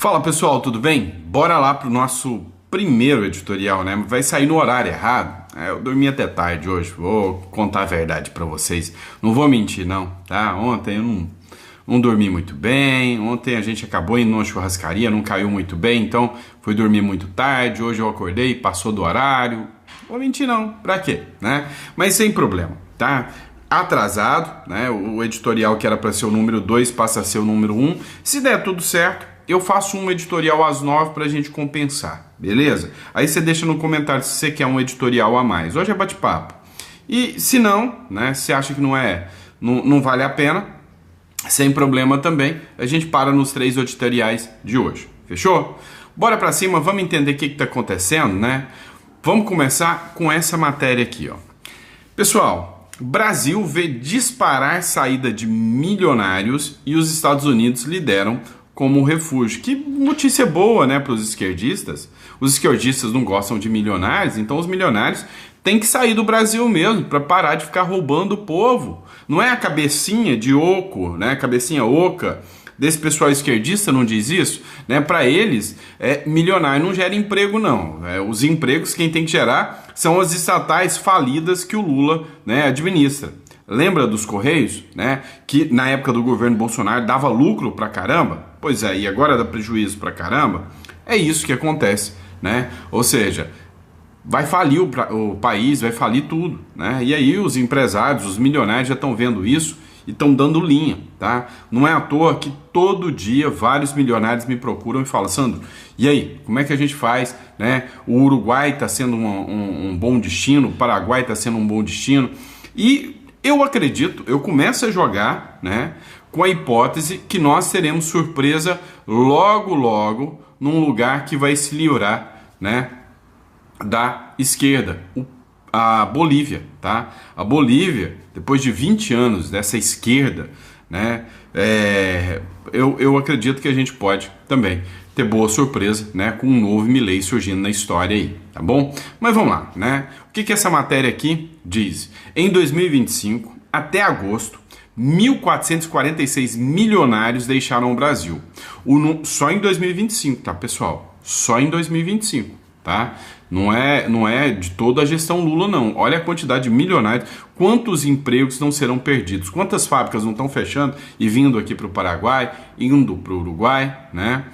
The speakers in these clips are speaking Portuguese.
Fala pessoal, tudo bem? Bora lá pro nosso primeiro editorial, né? Vai sair no horário errado. Eu dormi até tarde hoje, vou contar a verdade pra vocês. Não vou mentir não, tá? Ontem eu não dormi muito bem, ontem a gente acabou indo numa churrascaria, não caiu muito bem, então fui dormir muito tarde, hoje eu acordei, passou do horário. Vou mentir não, pra quê, né? Mas sem problema, tá? Atrasado, né? O editorial que era para ser o número 2 passa a ser o número 1. Se der tudo certo, eu faço um editorial às 9 pra gente compensar, beleza? Aí você deixa no comentário se você quer um editorial a mais. Hoje é bate-papo. E se não, né, se acha que não vale a pena, sem problema também, a gente para nos 3 editoriais de hoje. Fechou? Bora pra cima, vamos entender o que tá acontecendo, né? Vamos começar com essa matéria aqui, ó. Pessoal, Brasil vê disparar saída de milionários e os Estados Unidos lideram como refúgio. Que notícia boa, né, para os esquerdistas. Os esquerdistas não gostam de milionários, então os milionários têm que sair do Brasil mesmo para parar de ficar roubando o povo. Não é a cabecinha de oco, né, cabecinha oca desse pessoal esquerdista não diz isso, né? Para eles, milionário não gera emprego não. Os empregos quem tem que gerar são as estatais falidas que o Lula, né, administra. Lembra dos Correios, né? Que na época do governo Bolsonaro dava lucro pra caramba? Pois é, e agora dá prejuízo pra caramba? É isso que acontece, né? Ou seja, vai falir o país, vai falir tudo, né? E aí os empresários, os milionários já estão vendo isso e estão dando linha, tá? Não é à toa que todo dia vários milionários me procuram e falam: Sandro, e aí, como é que a gente faz, né? O Uruguai está sendo um bom destino, o Paraguai está sendo um bom destino, e eu acredito, eu começo a jogar, né, com a hipótese que nós teremos surpresa logo num lugar que vai se livrar, né, da esquerda, a Bolívia, tá? A Bolívia, depois de 20 anos dessa esquerda, né, eu acredito que a gente pode também ter boa surpresa, né, com um novo Milei surgindo na história aí, tá bom? Mas vamos lá, né? O que essa matéria aqui diz? Em 2025, até agosto, 1.446 milionários deixaram o Brasil. Só em 2025, tá, pessoal? Só em 2025, tá? Não é de toda a gestão Lula, não. Olha a quantidade de milionários, quantos empregos não serão perdidos, quantas fábricas não estão fechando e vindo aqui para o Paraguai, indo para o Uruguai, né?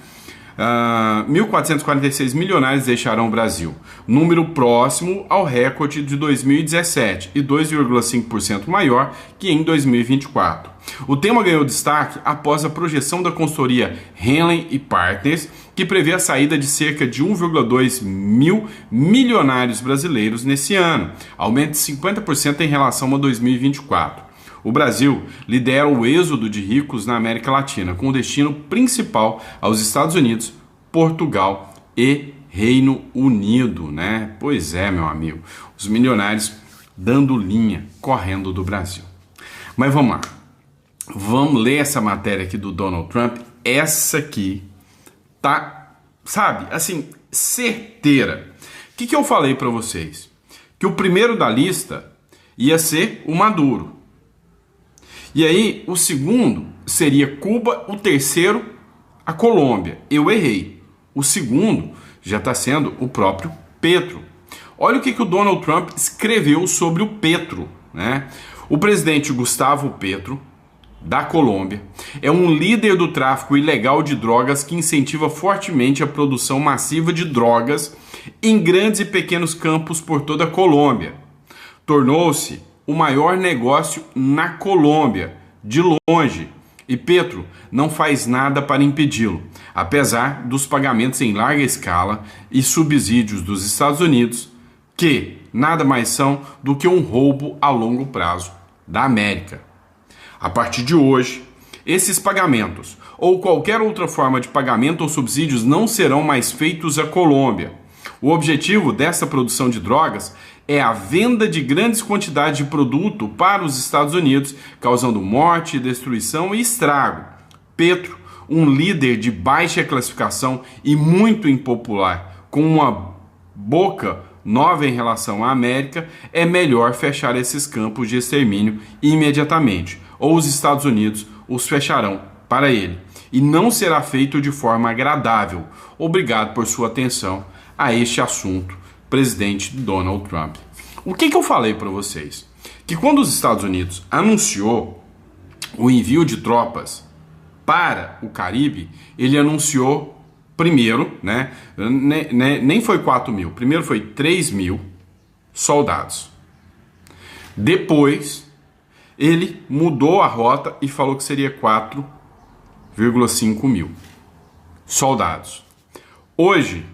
1.446 milionários deixaram o Brasil, número próximo ao recorde de 2017 e 2,5% maior que em 2024. O tema ganhou destaque após a projeção da consultoria Henley & Partners, que prevê a saída de cerca de 1,2 mil milionários brasileiros nesse ano, aumento de 50% em relação a 2024. O Brasil lidera o êxodo de ricos na América Latina, com destino principal aos Estados Unidos, Portugal e Reino Unido, né? Pois é, meu amigo, os milionários dando linha, correndo do Brasil. Mas vamos lá, vamos ler essa matéria aqui do Donald Trump. Essa aqui tá, sabe, assim, certeira. O que eu falei para vocês? Que o primeiro da lista ia ser o Maduro. E aí, o segundo seria Cuba, o terceiro, a Colômbia. Eu errei. O segundo já está sendo o próprio Petro. Olha o que o Donald Trump escreveu sobre o Petro, né? O presidente Gustavo Petro, da Colômbia, é um líder do tráfico ilegal de drogas que incentiva fortemente a produção massiva de drogas em grandes e pequenos campos por toda a Colômbia. Tornou-se o maior negócio na Colômbia, de longe, e Petro não faz nada para impedi-lo, apesar dos pagamentos em larga escala e subsídios dos Estados Unidos, que nada mais são do que um roubo a longo prazo da América. A partir de hoje, esses pagamentos, ou qualquer outra forma de pagamento ou subsídios, não serão mais feitos à Colômbia. O objetivo dessa produção de drogas é a venda de grandes quantidades de produto para os Estados Unidos, causando morte, destruição e estrago. Petro, um líder de baixa classificação e muito impopular, com uma boca nova em relação à América, é melhor fechar esses campos de extermínio imediatamente, ou os Estados Unidos os fecharão para ele. e não será feito de forma agradável. Obrigado por sua atenção a este assunto, presidente Donald Trump. O que eu falei para vocês? Que quando os Estados Unidos anunciou o envio de tropas para o Caribe, ele anunciou primeiro, né, nem foi 4 mil, primeiro foi 3 mil soldados. Depois, ele mudou a rota e falou que seria 4,5 mil soldados. Hoje,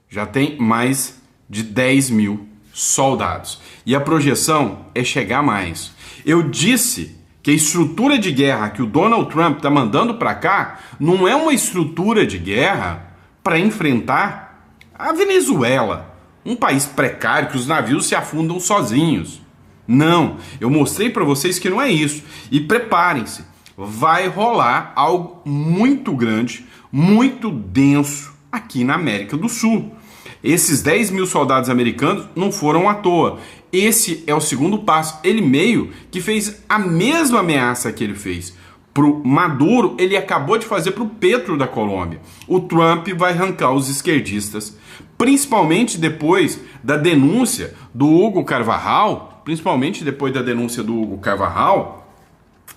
já tem mais de 10 mil soldados. E a projeção é chegar a mais. Eu disse que a estrutura de guerra que o Donald Trump está mandando para cá não é uma estrutura de guerra para enfrentar a Venezuela, um país precário que os navios se afundam sozinhos. Não, eu mostrei para vocês que não é isso. E preparem-se, vai rolar algo muito grande, muito denso aqui na América do Sul. Esses 10 mil soldados americanos não foram à toa. Esse é o segundo passo. Ele meio que fez a mesma ameaça que ele fez pro Maduro, ele acabou de fazer pro Petro da Colômbia. O Trump vai arrancar os esquerdistas, principalmente depois da denúncia do Hugo Carvajal,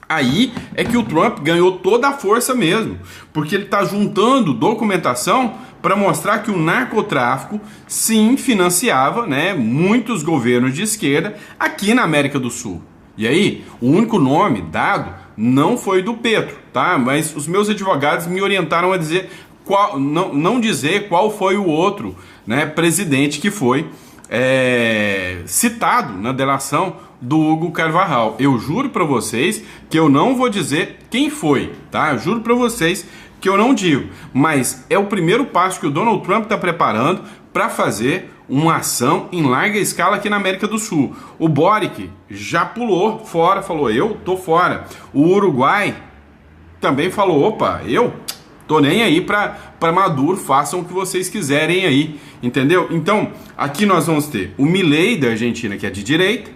aí é que o Trump ganhou toda a força mesmo, porque ele está juntando documentação para mostrar que o narcotráfico sim financiava, né, muitos governos de esquerda aqui na América do Sul. E aí, o único nome dado não foi do Petro, tá? Mas os meus advogados me orientaram a dizer não dizer qual foi o outro, né, presidente que foi citado na delação do Hugo Carvajal. Eu juro para vocês que eu não vou dizer quem foi, tá? Eu juro para vocês que eu não digo, mas é o primeiro passo que o Donald Trump está preparando para fazer uma ação em larga escala aqui na América do Sul. O Boric já pulou fora, falou, eu tô fora. O Uruguai também falou, opa, eu tô nem aí para Maduro, façam o que vocês quiserem aí, entendeu? Então, aqui nós vamos ter o Milei da Argentina, que é de direita,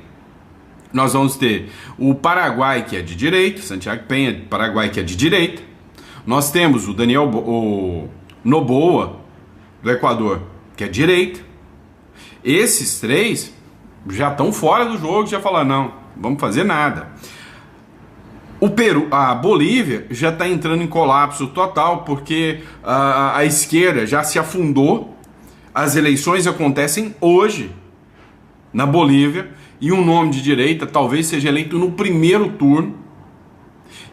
nós vamos ter o Paraguai, que é de direita, Santiago Peña, Paraguai, que é de direita, nós temos o Noboa, do Equador, que é de direita. Esses três já estão fora do jogo, já falaram, não, vamos fazer nada. O Peru, a Bolívia já está entrando em colapso total, porque a esquerda já se afundou. As eleições acontecem hoje na Bolívia e um nome de direita talvez seja eleito no primeiro turno.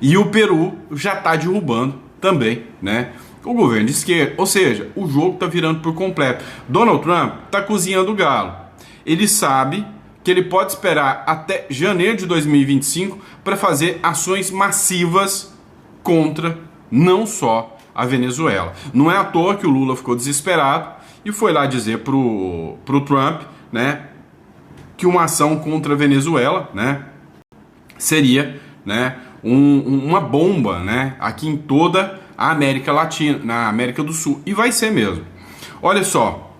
E o Peru já está derrubando também, né, o governo de esquerda. Ou seja, o jogo está virando por completo. Donald Trump está cozinhando o galo. Ele sabe que ele pode esperar até janeiro de 2025 para fazer ações massivas contra não só a Venezuela. Não é à toa que o Lula ficou desesperado e foi lá dizer pro Trump, né, que uma ação contra a Venezuela, né, seria, né, uma bomba, né, aqui em toda a América Latina, na América do Sul. E vai ser mesmo. Olha só,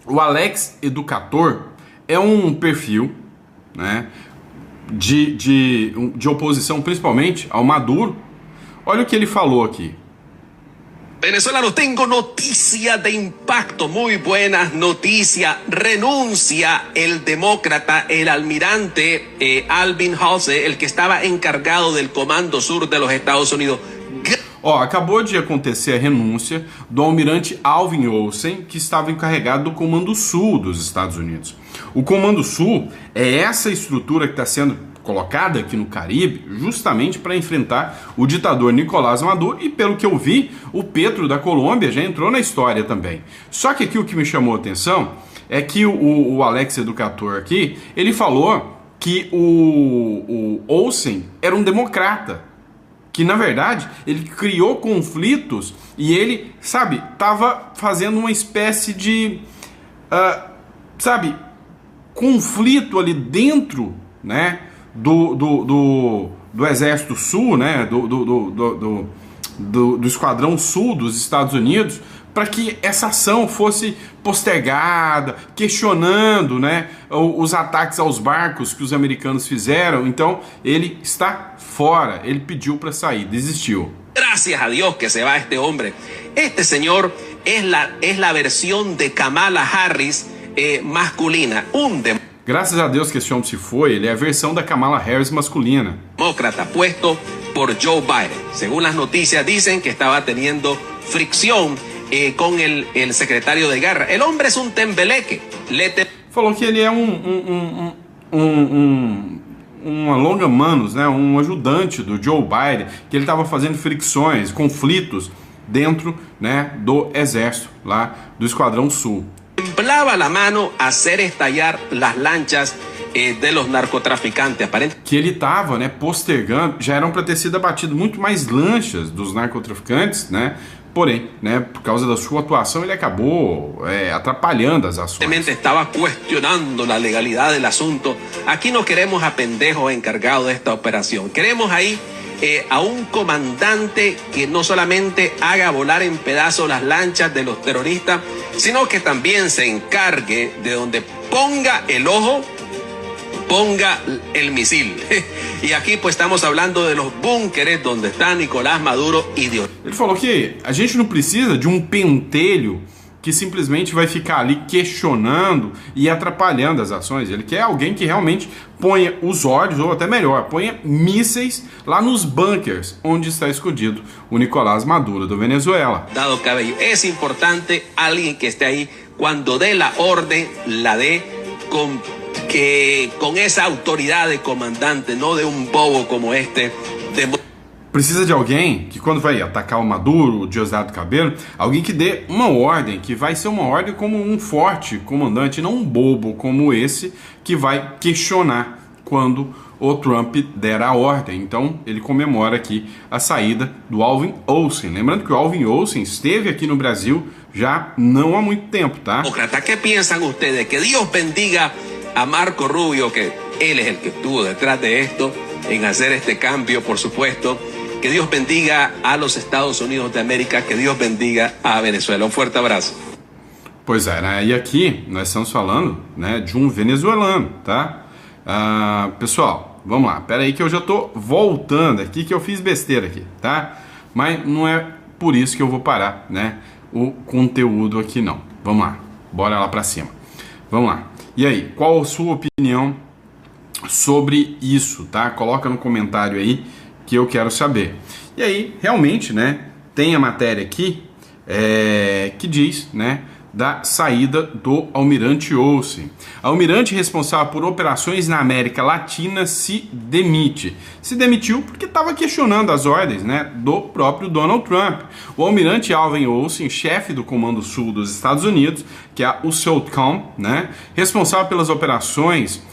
o Alex Educador é um perfil, né, de oposição principalmente ao Maduro. Olha o que ele falou aqui. Venezolanos, tengo noticia de impacto, muy buenas noticias. Renuncia el demócrata, el almirante Alvin Halsey, el que estaba encargado del Comando Sur de los Estados Unidos. Ó, acabou de acontecer a renúncia do almirante Alvin Olsen, que estava encarregado do Comando Sul dos Estados Unidos. O Comando Sul é essa estrutura que está sendo colocada aqui no Caribe justamente para enfrentar o ditador Nicolás Maduro, e pelo que eu vi, o Petro da Colômbia já entrou na história também. Só que aqui o que me chamou a atenção é que o Alex Educador aqui, ele falou que o Olsen era um democrata, que na verdade ele criou conflitos e ele, sabe, estava fazendo uma espécie de, conflito ali dentro, né, do Exército Sul, né, do Esquadrão Sul dos Estados Unidos, para que essa ação fosse postergada, questionando, né, os ataques aos barcos que os americanos fizeram. Então ele está fora, ele pediu para sair, desistiu. gracias a Dios que se va este hombre. Este señor es la versión de Kamala Harris masculina, Graças a Deus que esse homem se foi, ele é a versão da Kamala Harris masculina. Demócrata puesto por Joe Biden. Según las noticias dicen que estaba teniendo fricción con el secretario de guerra. El hombre es un tembeleque. Falou que ele é um alonga-manos, né, um ajudante do Joe Biden, que ele estava fazendo fricções, conflitos dentro, né, do exército, lá do Esquadrão Sul. Temblaba la mano a hacer estallar las lanchas de los narcotraficantes. Que ele estava, né, postergando, já eram para ter sido abatido muito mais lanchas dos narcotraficantes, né? Porém, né, por causa da sua atuação, ele acabou atrapalhando as ações. Estaba cuestionando la legalidad del asunto. Aquí no queremos a pendejos encargados de esta operación. Queremos ahí a un comandante que no solamente haga volar en pedazos las lanchas de los terroristas, sino que también se encargue de donde ponga el ojo, ponga el misil. E aqui pues estamos hablando de los búnkeres donde está Nicolás Maduro e Dios. Ele falou que a gente não precisa de um pentelho que simplesmente vai ficar ali questionando e atrapalhando as ações. Ele quer alguém que realmente ponha os olhos, ou até melhor, ponha mísseis lá nos bunkers onde está escondido o Nicolás Maduro do Venezuela. Dado cabello, es importante alguien que esté ahí cuando dé la orden, la dé con esa autoridad de comandante, no de un bobo como este. Precisa de alguém que, quando vai atacar o Maduro, o Diosdado Cabello, alguém que dê uma ordem, que vai ser uma ordem como um forte comandante, não um bobo como esse, que vai questionar quando o Trump der a ordem. Então, ele comemora aqui a saída do Alvin Olsen. Lembrando que o Alvin Olsen esteve aqui no Brasil já não há muito tempo, tá? Demócrata, ¿qué piensan ustedes? Que Dios bendiga a Marco Rubio, que él es el que estuvo detrás de esto, en hacer este cambio, por supuesto. Que Dios bendiga a los Estados Unidos de América, que Dios bendiga a Venezuela. Um forte abraço. Pois é, né? E aqui nós estamos falando, né, de um venezuelano, tá? Pessoal, vamos lá. Pera aí que eu já tô voltando aqui, que eu fiz besteira aqui, tá? Mas não é por isso que eu vou parar, né, o conteúdo aqui não. Vamos lá, bora lá pra cima. Vamos lá. E aí, qual a sua opinião sobre isso, tá? Coloca no comentário aí que eu quero saber. E aí, realmente, né, tem a matéria aqui que diz, né, da saída do Almirante Olsen. Almirante responsável por operações na América Latina se demite. Se demitiu porque estava questionando as ordens, né, do próprio Donald Trump. O Almirante Alvin Olsen, chefe do Comando Sul dos Estados Unidos, que é o SOUTHCOM, né, responsável pelas operações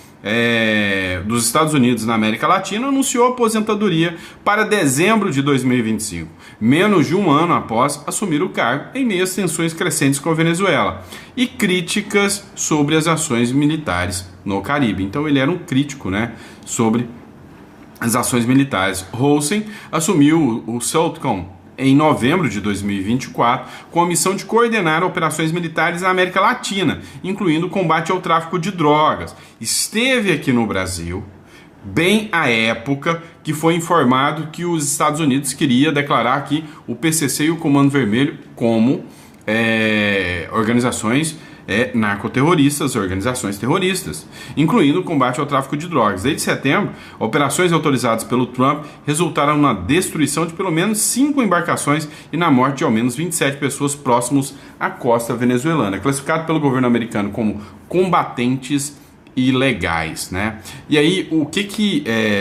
dos Estados Unidos na América Latina, anunciou aposentadoria para dezembro de 2025, menos de um ano após assumir o cargo, em meio às tensões crescentes com a Venezuela e críticas sobre as ações militares no Caribe. Então ele era um crítico, né, sobre as ações militares. Olsen assumiu o SOUTHCOM em novembro de 2024, com a missão de coordenar operações militares na América Latina, incluindo o combate ao tráfico de drogas. Esteve aqui no Brasil, bem à época que foi informado que os Estados Unidos queria declarar aqui o PCC e o Comando Vermelho como organizações narcoterroristas, organizações terroristas, incluindo o combate ao tráfico de drogas. Desde setembro, operações autorizadas pelo Trump resultaram na destruição de pelo menos 5 embarcações e na morte de ao menos 27 pessoas próximos à costa venezuelana, classificado pelo governo americano como combatentes ilegais, né? E aí, o que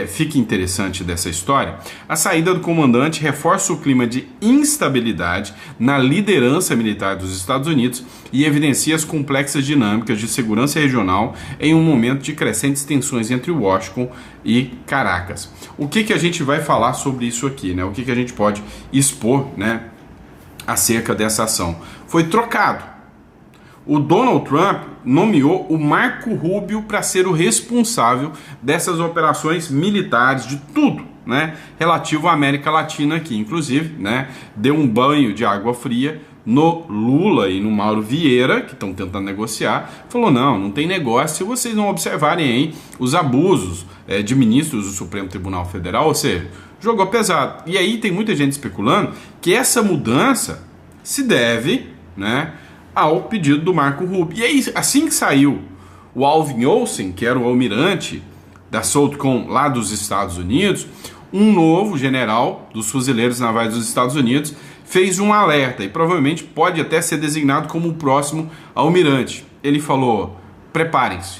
fica interessante dessa história? A saída do comandante reforça o clima de instabilidade na liderança militar dos Estados Unidos e evidencia as complexas dinâmicas de segurança regional em um momento de crescentes tensões entre Washington e Caracas. O que a gente vai falar sobre isso aqui, né? O que a gente pode expor, né, acerca dessa ação? Foi trocado. O Donald Trump nomeou o Marco Rubio para ser o responsável dessas operações militares, de tudo, né, relativo à América Latina aqui. Inclusive, né, deu um banho de água fria no Lula e no Mauro Vieira, que estão tentando negociar. Falou, não tem negócio se vocês não observarem aí os abusos de ministros do Supremo Tribunal Federal, ou seja, jogou pesado. E aí tem muita gente especulando que essa mudança se deve, né, ao pedido do Marco Rubio. E aí, assim que saiu o Alvin Olsen, que era o almirante da SOLTCOM lá dos Estados Unidos, um novo general dos fuzileiros navais dos Estados Unidos fez um alerta e provavelmente pode até ser designado como o próximo almirante. Ele falou: preparem-se,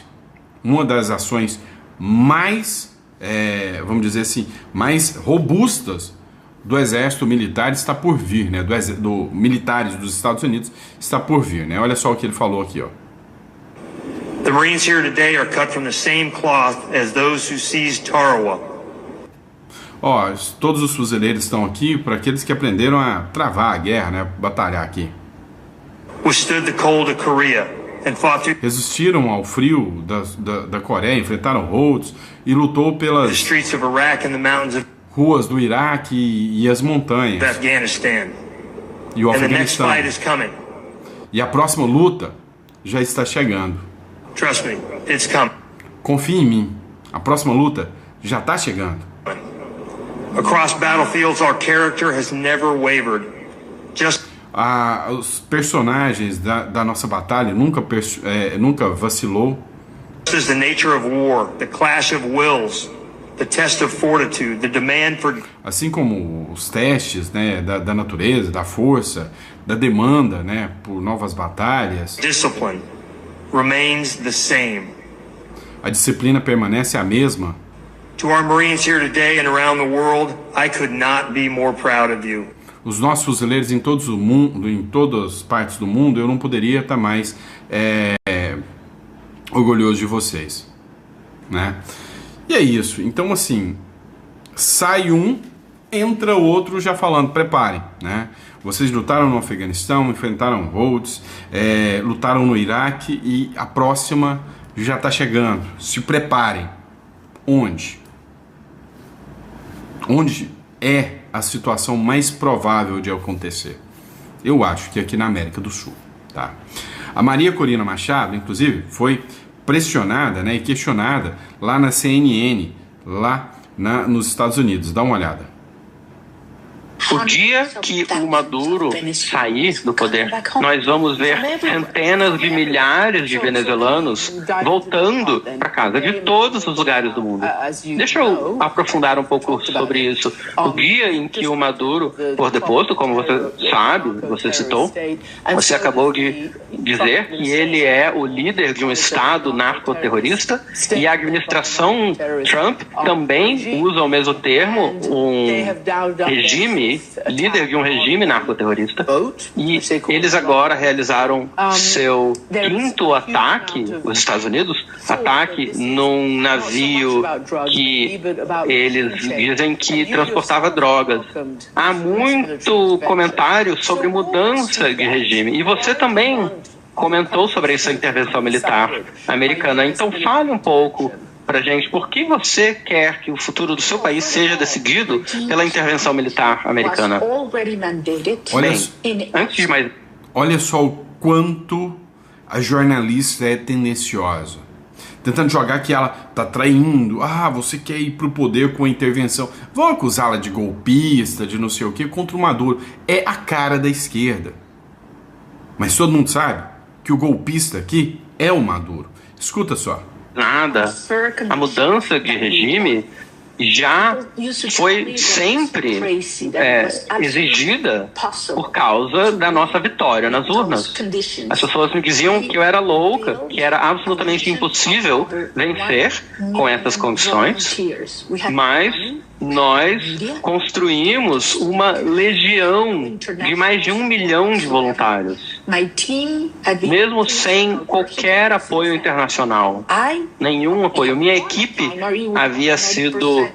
uma das ações mais, vamos dizer assim, mais robustas do exército militar está por vir, né? Do militares dos Estados Unidos está por vir, né? Olha só o que ele falou aqui, ó. The Marines here today are cut from the same cloth as those who seized Tarawa. Ó, todos os fuzileiros estão aqui para aqueles que aprenderam a travar a guerra, né? Batalhar aqui. Withstood the cold of Korea and fought through Resistiram ao frio da Coreia, enfrentaram Rhodes e lutou the pelas streets of Iraq and the mountains of ruas do Iraque e as montanhas Afghanistan. e o And the next Afeganistão. fight is coming. E a próxima luta já está chegando. Trust me, it's coming. Confie em mim. A próxima luta já está chegando. Across battlefields, our character has never wavered. Just Os personagens da nossa batalha nunca vacilou. as the nature of war, the clash of wills, the test of fortitude, the demand for Assim como os testes, né, da natureza, da força, da demanda, né, por novas batalhas, discipline remains the same. a disciplina permanece a mesma. To our Marines here today and around the world, I could not be more proud of you. Os nossos fuzileiros em todas as partes do mundo, eu não poderia estar mais orgulhoso de vocês, né? E é isso. Então, assim, sai um, entra o outro já falando: preparem, né? Vocês lutaram no Afeganistão, enfrentaram Rhodes, lutaram no Iraque e a próxima já está chegando. Se preparem. Onde? Onde é a situação mais provável de acontecer? Eu acho que aqui na América do Sul, tá? A Maria Corina Machado, inclusive, foi pressionada, né, e questionada lá na CNN, lá nos Estados Unidos. Dá uma olhada. O dia que o Maduro sair do poder, nós vamos ver centenas de milhares de venezuelanos voltando para casa de todos os lugares do mundo. Deixa eu aprofundar um pouco sobre isso. O dia em que o Maduro for deposto, como você sabe, você citou, você acabou de dizer que ele é o líder de um estado narcoterrorista e a administração Trump também usa o mesmo termo, um regime, líder de um regime narcoterrorista, e eles agora realizaram seu quinto ataque, os Estados Unidos, ataque num navio que eles dizem que transportava drogas. Há muito comentário sobre mudança de regime, e você também comentou sobre essa intervenção militar americana. Então fale um pouco pra gente, por que você quer que o futuro do seu país seja decidido pela intervenção militar americana? Bem, antes de mais... Olha só o quanto a jornalista é tendenciosa. Tentando jogar que ela tá traindo. Você quer ir pro poder com a intervenção. Vão acusá-la de golpista, de não sei o que, contra o Maduro. É a cara da esquerda. Mas todo mundo sabe que o golpista aqui é o Maduro. Escuta só. Nada. A mudança de regime já foi sempre exigida por causa da nossa vitória nas urnas. As pessoas me diziam que eu era louca, que era absolutamente impossível vencer com essas condições, mas nós construímos uma legião de mais de 1 milhão de voluntários, mesmo sem qualquer apoio internacional, nenhum apoio. Minha equipe havia sido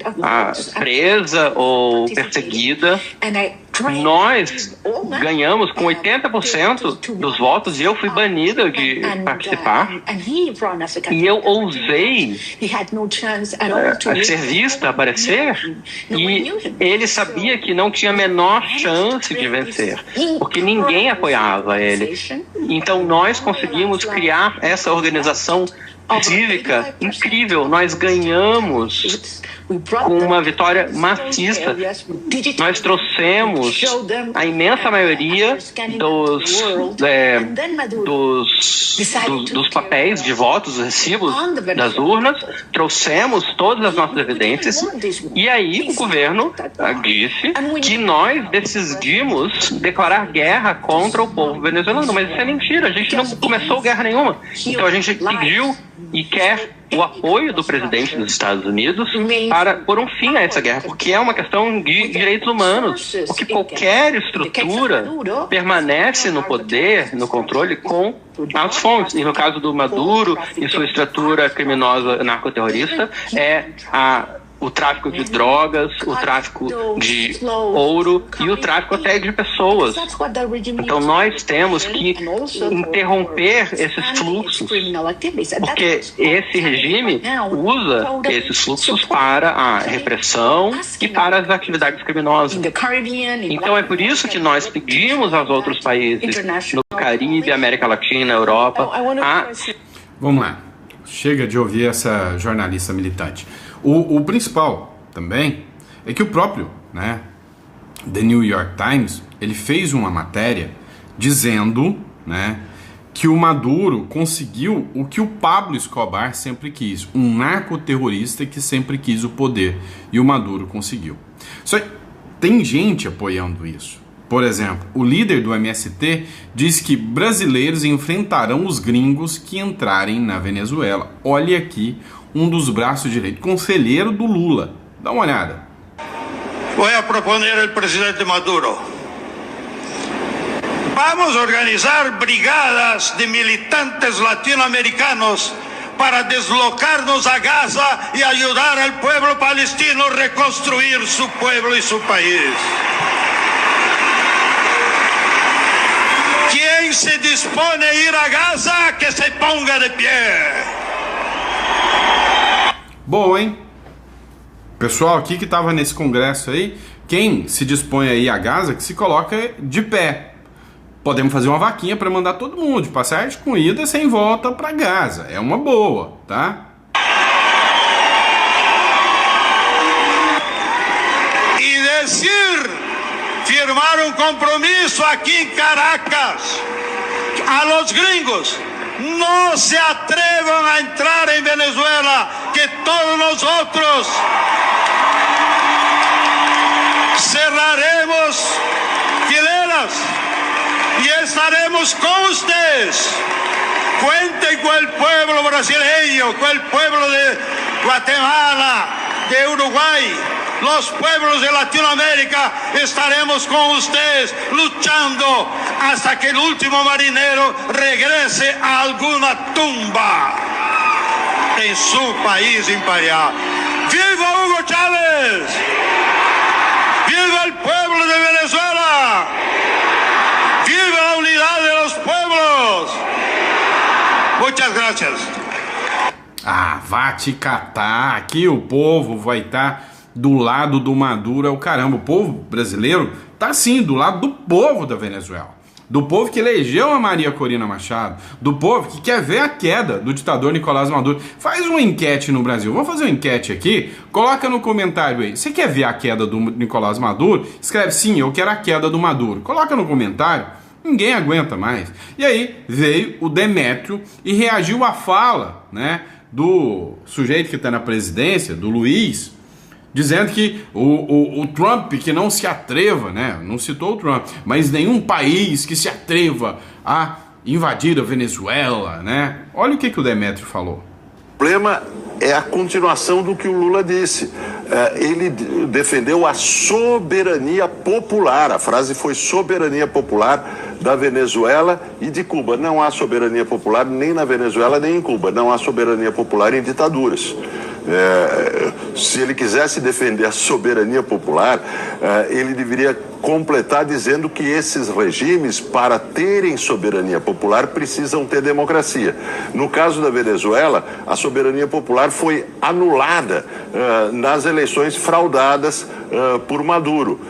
presa ou perseguida. Nós ganhamos com 80% dos votos e eu fui banida de participar. E eu ousei ser vista, aparecer, e ele sabia que não tinha a menor chance de vencer, porque ninguém apoiava ele. Então nós conseguimos criar essa organização cívica incrível. Nós ganhamos com uma vitória maciça. Nós trouxemos a imensa maioria dos papéis de votos, dos recibos das urnas, trouxemos todas as nossas evidências, e aí o governo disse que nós decidimos declarar guerra contra o povo venezuelano, mas isso é mentira, a gente não começou guerra nenhuma. Então a gente pediu e quer o apoio do presidente dos Estados Unidos para pôr um fim a essa guerra, porque é uma questão de direitos humanos, porque qualquer estrutura permanece no poder, no controle com as fontes, e no caso do Maduro e sua estrutura criminosa narcoterrorista é o tráfico de drogas, o tráfico de ouro e o tráfico até de pessoas. Então nós temos que interromper esses fluxos, porque esse regime usa esses fluxos para a repressão e para as atividades criminosas. Então é por isso que nós pedimos aos outros países no Caribe, América Latina, Europa, Vamos lá. Chega de ouvir essa jornalista militante. O principal também é que o próprio, né, The New York Times, ele fez uma matéria dizendo, né, que o Maduro conseguiu o que o Pablo Escobar sempre quis, um narcoterrorista que sempre quis o poder, e o Maduro conseguiu. Só que tem gente apoiando isso. Por exemplo, o líder do MST diz que brasileiros enfrentarão os gringos que entrarem na Venezuela. Olha aqui um dos braços direitos, conselheiro do Lula. Dá uma olhada. Vou proponer ao presidente Maduro. Vamos organizar brigadas de militantes latino-americanos para deslocar-nos a Gaza e ajudar ao povo palestino a reconstruir seu povo e seu país. Quem se dispõe a ir a Gaza, que se ponga de pé. Boa, hein? Pessoal aqui que estava nesse congresso aí, quem se dispõe a ir a Gaza, que se coloca de pé. Podemos fazer uma vaquinha para mandar todo mundo de passagem com ida sem volta para Gaza. É uma boa, tá? E dizer, firmar um compromisso aqui em Caracas a los gringos. No se atrevan a entrar en Venezuela, que todos nosotros cerraremos fileras y estaremos con ustedes. Cuenten con el pueblo brasileño, con el pueblo de Guatemala, de Uruguay, los pueblos de Latinoamérica. Estaremos con ustedes luchando hasta que el último marinero regrese a alguna tumba en su país imperial. ¡Viva Hugo Chávez! ¡Viva el pueblo de Venezuela! ¡Viva la unidad de los pueblos! Muchas gracias. Vá te catar. Aqui o povo vai estar do lado do Maduro. É o caramba. O povo brasileiro tá sim do lado do povo da Venezuela. Do povo que elegeu a Maria Corina Machado. Do povo que quer ver a queda do ditador Nicolás Maduro. Faz uma enquete no Brasil. Vamos fazer uma enquete aqui. Coloca no comentário aí. Você quer ver a queda do Nicolás Maduro? Escreve sim, eu quero a queda do Maduro. Coloca no comentário. Ninguém aguenta mais. E aí veio o Demétrio e reagiu à fala, né, do sujeito que está na presidência, do Luiz, dizendo que o Trump, que não se atreva, né, não citou o Trump, mas nenhum país que se atreva a invadir a Venezuela, né? Olha o que o Demétrio falou. O problema é a continuação do que o Lula disse. Ele defendeu a soberania popular. A frase foi soberania popular da Venezuela e de Cuba. Não há soberania popular nem na Venezuela nem em Cuba. Não há soberania popular em ditaduras. Se ele quisesse defender a soberania popular, ele deveria completar dizendo que esses regimes, para terem soberania popular, precisam ter democracia. No caso da Venezuela, a soberania popular foi anulada nas eleições fraudadas por Maduro.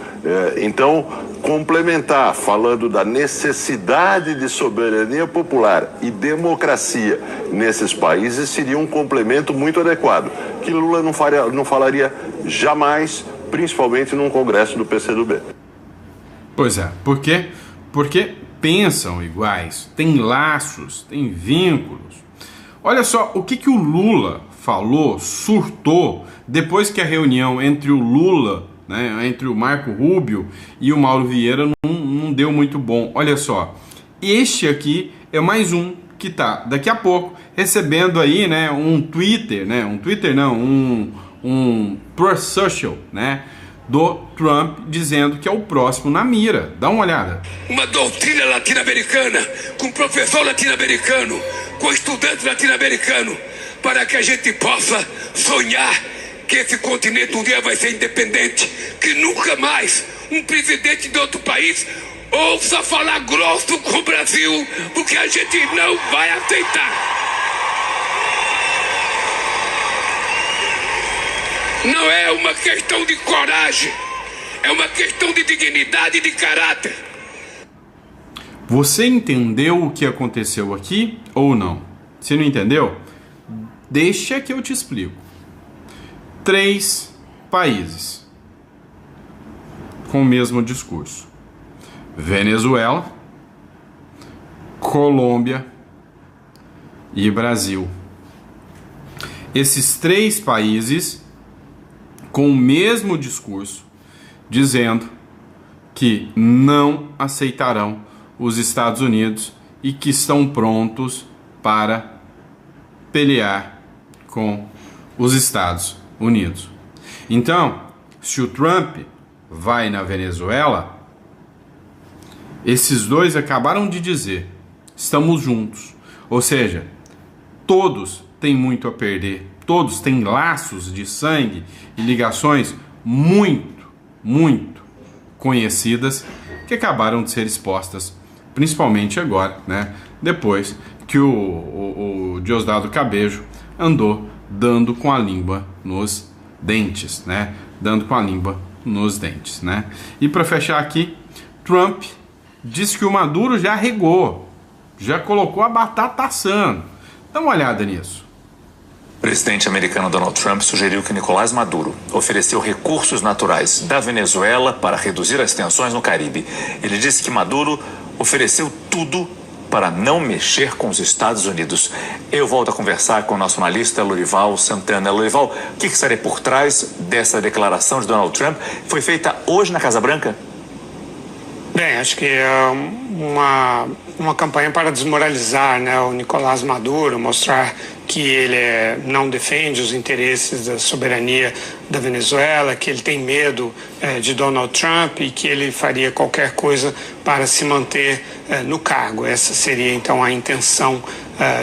Então, complementar, falando da necessidade de soberania popular e democracia nesses países, seria um complemento muito adequado, que Lula não falaria jamais, principalmente num congresso do PCdoB. Pois é, por quê? Porque pensam iguais, têm laços, têm vínculos. Olha só o que o Lula falou, surtou, depois que a reunião entre o Lula, né, entre o Marco Rubio e o Mauro Vieira não deu muito bom. Olha só, este aqui é mais um que tá daqui a pouco recebendo aí, né, um Truth Social, né, do Trump, dizendo que é o próximo na mira. Dá uma olhada. Uma doutrina latino-americana, com professor latino-americano, com estudante latino-americano, para que a gente possa sonhar que esse continente um dia vai ser independente, que nunca mais um presidente de outro país ouça falar grosso com o Brasil, porque a gente não vai aceitar. Não é uma questão de coragem, é uma questão de dignidade e de caráter. Você entendeu o que aconteceu aqui ou não? Se não entendeu, deixa que eu te explico. 3 países com o mesmo discurso: Venezuela, Colômbia e Brasil. Esses 3 países com o mesmo discurso, dizendo que não aceitarão os Estados Unidos e que estão prontos para pelear com os Estados Unidos. Então, se o Trump vai na Venezuela, esses dois acabaram de dizer: estamos juntos. Ou seja, todos têm muito a perder, todos têm laços de sangue e ligações muito, muito conhecidas que acabaram de ser expostas, principalmente agora, né? Depois que o Diosdado Cabejo andou dando com a língua nos dentes, né? Dando com a língua nos dentes, né? E para fechar aqui, Trump disse que o Maduro já regou, já colocou a batata assando. Dá uma olhada nisso. O presidente americano Donald Trump sugeriu que Nicolás Maduro ofereceu recursos naturais da Venezuela para reduzir as tensões no Caribe. Ele disse que Maduro ofereceu tudo para não mexer com os Estados Unidos. Eu volto a conversar com o nosso analista Lorival Santana. Lorival, o que estaria por trás dessa declaração de Donald Trump? Foi feita hoje na Casa Branca? Bem, acho que é uma campanha para desmoralizar, né, o Nicolás Maduro, mostrar que ele não defende os interesses da soberania da Venezuela, que ele tem medo de Donald Trump e que ele faria qualquer coisa para se manter no cargo. Essa seria então a intenção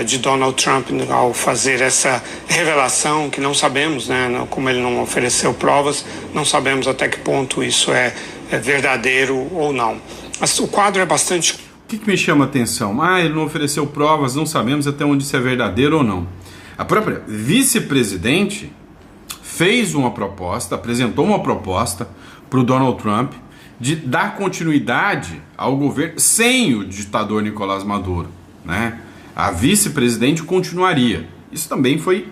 de Donald Trump ao fazer essa revelação, que não sabemos, né, como ele não ofereceu provas, não sabemos até que ponto isso é verdadeiro ou não. O quadro é bastante... O que me chama a atenção? Ele não ofereceu provas, não sabemos até onde isso é verdadeiro ou não. A própria vice-presidente fez uma proposta, apresentou uma proposta para o Donald Trump de dar continuidade ao governo sem o ditador Nicolás Maduro, né? A vice-presidente continuaria. Isso também foi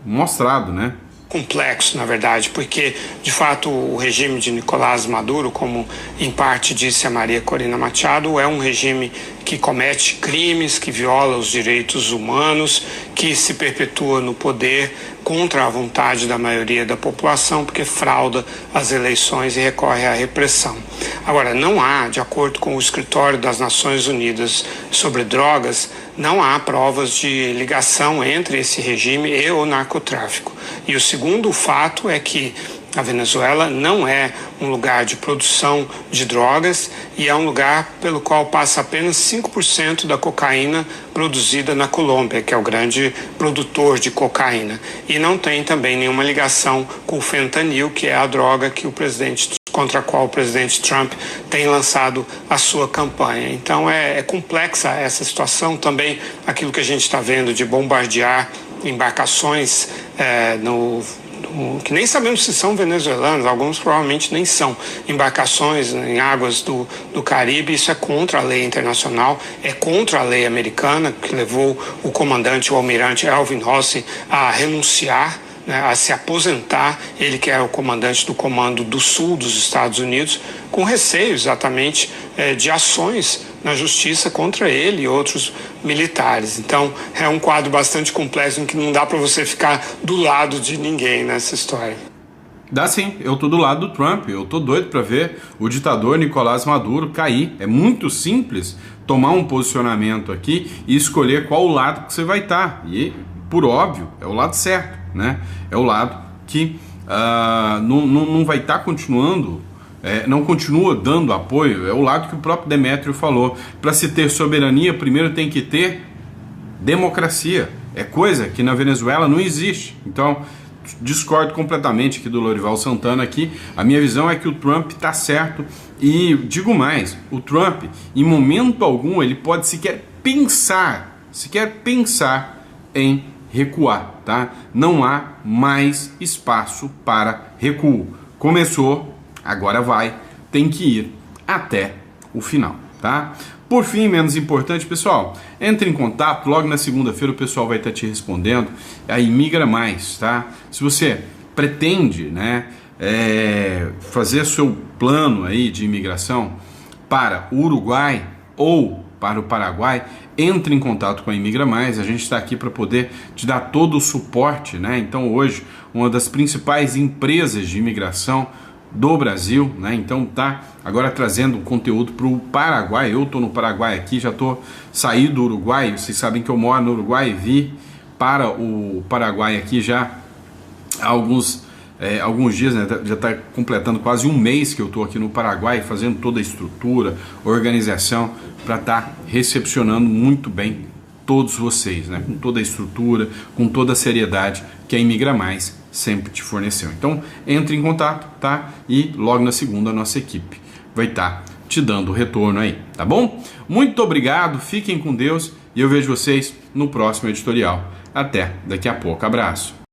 mostrado, né? Complexo, na verdade, porque, de fato, o regime de Nicolás Maduro, como em parte disse a Maria Corina Machado, é um regime que comete crimes, que viola os direitos humanos, que se perpetua no poder contra a vontade da maioria da população, porque frauda as eleições e recorre à repressão. Agora, não há, de acordo com o Escritório das Nações Unidas sobre Drogas, não há provas de ligação entre esse regime e o narcotráfico. E o segundo fato é que a Venezuela não é um lugar de produção de drogas e é um lugar pelo qual passa apenas 5% da cocaína produzida na Colômbia, que é o grande produtor de cocaína. E não tem também nenhuma ligação com o fentanil, que é a droga que o presidente contra a qual o presidente Trump tem lançado a sua campanha. Então é complexa essa situação, também aquilo que a gente está vendo de bombardear embarcações que nem sabemos se são venezuelanos, alguns provavelmente nem são, embarcações em águas do Caribe. Isso é contra a lei internacional, é contra a lei americana, que levou o comandante, o almirante Alvin Rossi, a renunciar, né, a se aposentar, ele que é o comandante do Comando do Sul dos Estados Unidos, com receio exatamente de ações na justiça contra ele e outros militares. Então é um quadro bastante complexo em que não dá para você ficar do lado de ninguém nessa história. Dá sim, eu tô do lado do Trump, eu tô doido para ver o ditador Nicolás Maduro cair. É muito simples tomar um posicionamento aqui e escolher qual lado que você vai estar. E, por óbvio, é o lado certo, né? É o lado que não vai estar continuando, não continua dando apoio. É o lado que o próprio Demétrio falou. Para se ter soberania, primeiro tem que ter democracia. É coisa que na Venezuela não existe. Então, discordo completamente aqui do Lorival Santana aqui. A minha visão é que o Trump está certo. E digo mais, o Trump, em momento algum, ele pode sequer pensar em recuar, tá? Não há mais espaço para recuo. Começou, agora vai, tem que ir até o final, tá? Por fim, menos importante, pessoal, entre em contato, logo na segunda-feira o pessoal vai estar te respondendo, a Imigra Mais, tá? Se você pretende, né, fazer seu plano aí de imigração para o Uruguai ou para o Paraguai, entre em contato com a Imigra Mais, a gente está aqui para poder te dar todo o suporte, né? Então hoje, uma das principais empresas de imigração do Brasil, né? Então tá agora trazendo conteúdo para o Paraguai. Eu tô no Paraguai aqui, já tô saí do Uruguai, vocês sabem que eu moro no Uruguai e vi para o Paraguai aqui já há alguns dias, né? Já está completando quase um mês que eu estou aqui no Paraguai, fazendo toda a estrutura, organização, para estar recepcionando muito bem todos vocês, né? Com toda a estrutura, com toda a seriedade que a Imigra Mais sempre te forneceu. Então, entre em contato, tá? E logo na segunda a nossa equipe vai estar te dando o retorno aí, tá bom? Muito obrigado, fiquem com Deus e eu vejo vocês no próximo editorial. Até daqui a pouco, abraço.